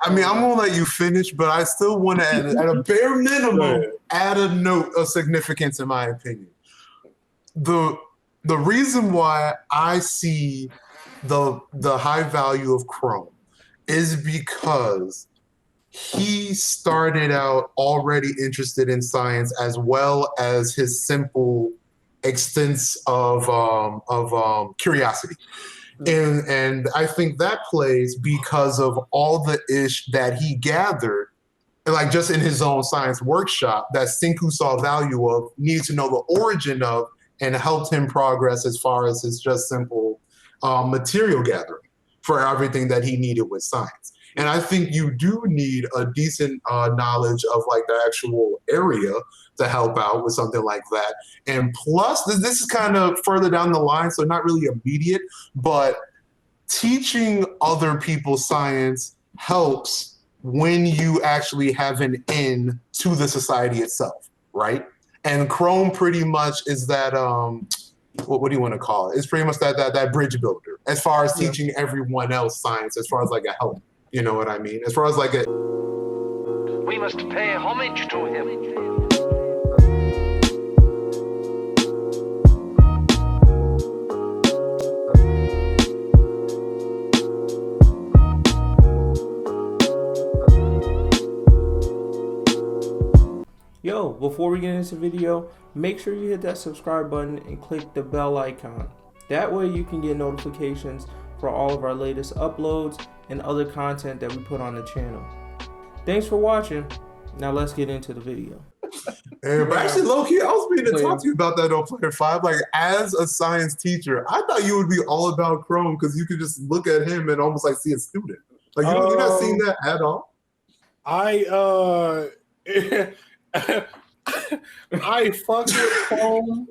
I mean, I'm gonna let you finish, but I still want to add, at a bare minimum, add a note of significance, in my opinion. The reason why I see the high value of Chrome is because he started out already interested in science, as well as his simple extents of curiosity. And I think that plays because of all the ish that he gathered, like just in his own science workshop, that Senku saw value of, needed to know the origin of, and helped him progress as far as his just simple material gathering for everything that he needed with science. And I think you do need a decent knowledge of like the actual area to help out with something like that. And plus, this is kind of further down the line, so not really immediate, but teaching other people science helps when you actually have an end to the society itself, right? And Chrome pretty much is that, what do you want to call it? It's pretty much that bridge builder as far as teaching everyone else science, as far as like a help. You know what I mean? As far as like a... We must pay homage to him. Yo, before we get into the video, make sure you hit that subscribe button and click the bell icon. That way you can get notifications for all of our latest uploads and other content that we put on the channel. Thanks for watching. Now let's get into the video. But actually, low-key, I was meaning to talk to you about that on Player 5. Like, as a science teacher, I thought you would be all about Chrome because you could just look at him and almost like see a student. Like, you're not seeing that at all? I fuck with Chrome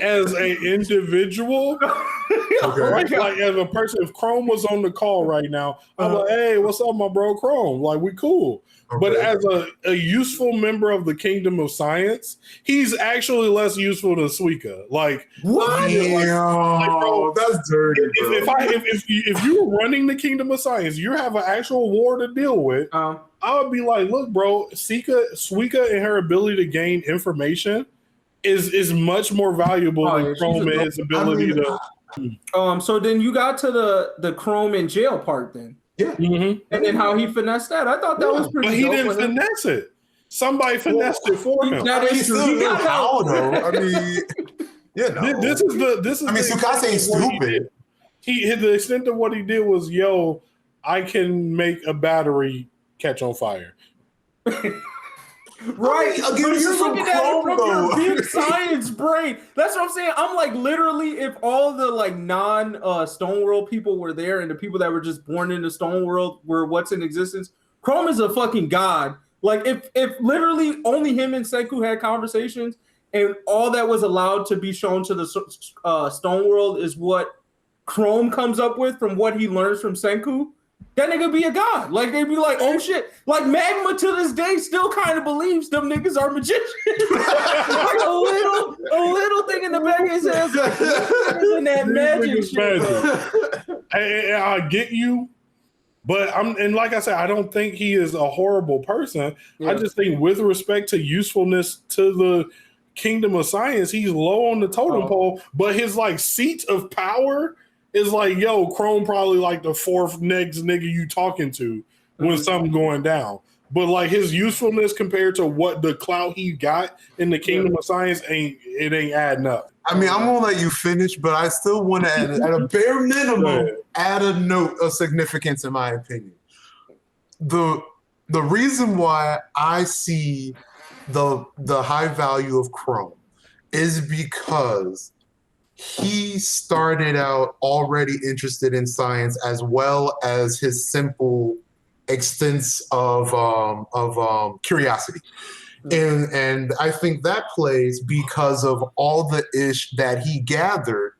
as an individual. Like as a person, if Chrome was on the call right now, I'm like, hey, what's up, my bro Chrome? Like, we cool. Okay. But as a useful member of the kingdom of science, he's actually less useful than Suika. Like, what? Like, bro, that's dirty. If you were running the kingdom of science, you have an actual war to deal with. I would be like, look, bro, Suika and her ability to gain information is much more valuable than Chrome and his ability to. So then you got to the Chrome in jail part then. Yeah. And then how he finessed that. I thought that was pretty But he didn't finesse it. Somebody finessed it for him. That is true. How though? I mean, this is. I mean, Tsukasa ain't stupid. The extent of what he did was, yo, I can make a battery catch on fire. Right, again, but you're looking at it from your big science brain. That's what I'm saying. I'm like, literally, if all the like non-Stone World people were there and the people that were just born into Stone World were what's in existence, Chrome is a fucking god. Like, if literally only him and Senku had conversations and all that was allowed to be shown to the Stone World is what Chrome comes up with from what he learns from Senku, that nigga be a god. Like, they'd be like, oh shit. Like, Magma to this day still kind of believes them niggas are magicians. Like a little thing in the back of his head, like, in that magic shit. Hey, I get you, but and like I said, I don't think he is a horrible person. Yeah. I just think with respect to usefulness to the kingdom of science, he's low on the totem pole, but his like seat of power is like, yo, Chrome probably like the fourth next nigga you talking to when something going down. But like his usefulness compared to what the clout he got in the kingdom of science ain't adding up. I mean, I'm gonna let you finish, but I still want to add, at a bare minimum, add a note of significance, in my opinion. The reason why I see the high value of Chrome is because he started out already interested in science, as well as his simple extents of curiosity. And I think that plays because of all the ish that he gathered,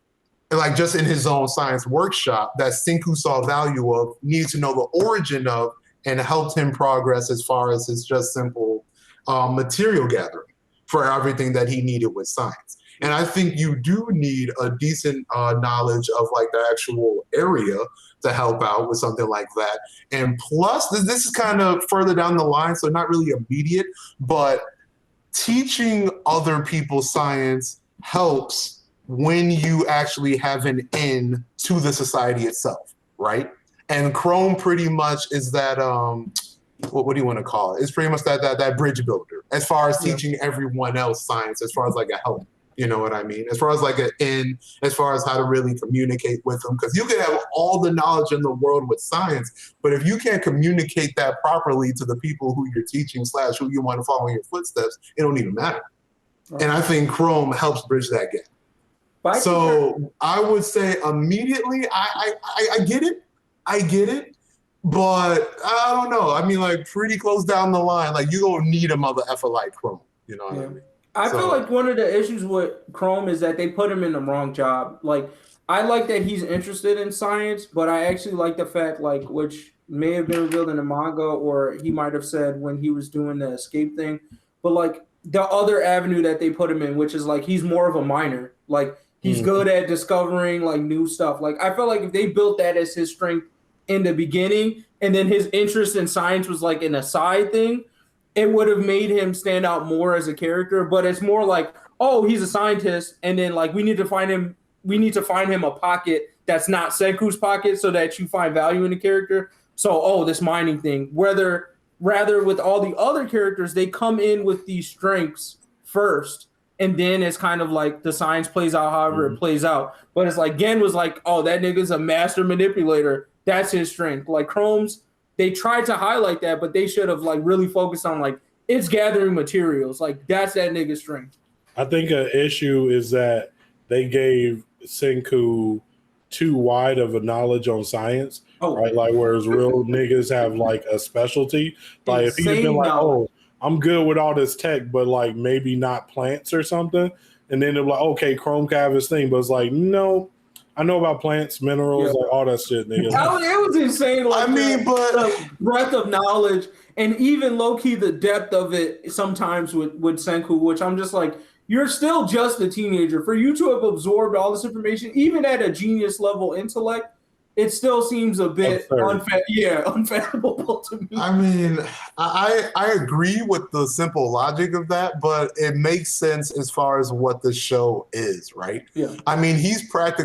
like just in his own science workshop, that Senku saw value of, needed to know the origin of, and helped him progress as far as his just simple material gathering for everything that he needed with science. And I think you do need a decent knowledge of like the actual area to help out with something like that. And plus, this is kind of further down the line, so not really immediate, but teaching other people science helps when you actually have an end to the society itself, right? And Chrome pretty much is that what do you want to call it? It's pretty much that bridge builder as far as teaching everyone else science, as far as like a help. You know what I mean? As far as like an end, as far as how to really communicate with them. Because you can have all the knowledge in the world with science, but if you can't communicate that properly to the people who you're teaching / who you want to follow in your footsteps, it don't even matter. Right. And I think Chrome helps bridge that gap. So I would say immediately, I get it. I get it. But I don't know. I mean, like pretty close down the line, like you don't need a mother effer like Chrome. You know what I mean? I feel like one of the issues with Chrome is that they put him in the wrong job. Like, I like that he's interested in science, but I actually like the fact, like, which may have been revealed in the manga, or he might have said when he was doing the escape thing, but like the other avenue that they put him in, which is like he's more of a miner. Like, he's good at discovering like new stuff. Like, I feel like if they built that as his strength in the beginning, and then his interest in science was like an aside thing, it would have made him stand out more as a character. But it's more like, oh, he's a scientist, and then like we need to find him a pocket that's not Senku's pocket so that you find value in the character. So, this mining thing. Rather with all the other characters, they come in with these strengths first, and then it's kind of like the science plays out however it plays out. But it's like Gen was like, oh, that nigga's a master manipulator. That's his strength. Like Chrome's, they tried to highlight that, but they should have like really focused on like it's gathering materials. Like that's that nigga's strength. I think an issue is that they gave Senku too wide of a knowledge on science, right? Like whereas real niggas have like a specialty. Like if he's been like, oh, I'm good with all this tech, but like maybe not plants or something, and then they're like, okay, Chrome can have his thing, but it's like no. I know about plants, minerals, like all that shit, nigga. It was insane. Like, but the breadth of knowledge and even low key the depth of it sometimes with Senku, which I'm just like, you're still just a teenager. For you to have absorbed all this information, even at a genius level intellect, it still seems a bit unfathomable to me. I mean, I agree with the simple logic of that, but it makes sense as far as what the show is, right? Yeah. I mean, he's pretty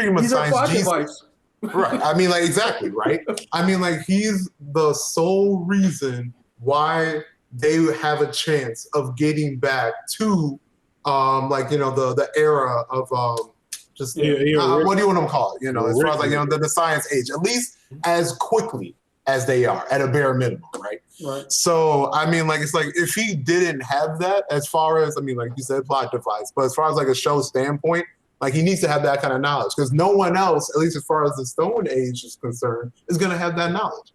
much science Jesus. Right. I mean, like, exactly, right? I mean, like, he's the sole reason why they have a chance of getting back to, the era of, what do you want to call it? You know, as far as like, the science age, at least as quickly as they are at a bare minimum, right? Right. So, I mean, like, it's like if he didn't have that, as far as, I mean, like you said, plot device, but as far as like a show standpoint, like he needs to have that kind of knowledge because no one else, at least as far as the Stone Age is concerned, is going to have that knowledge.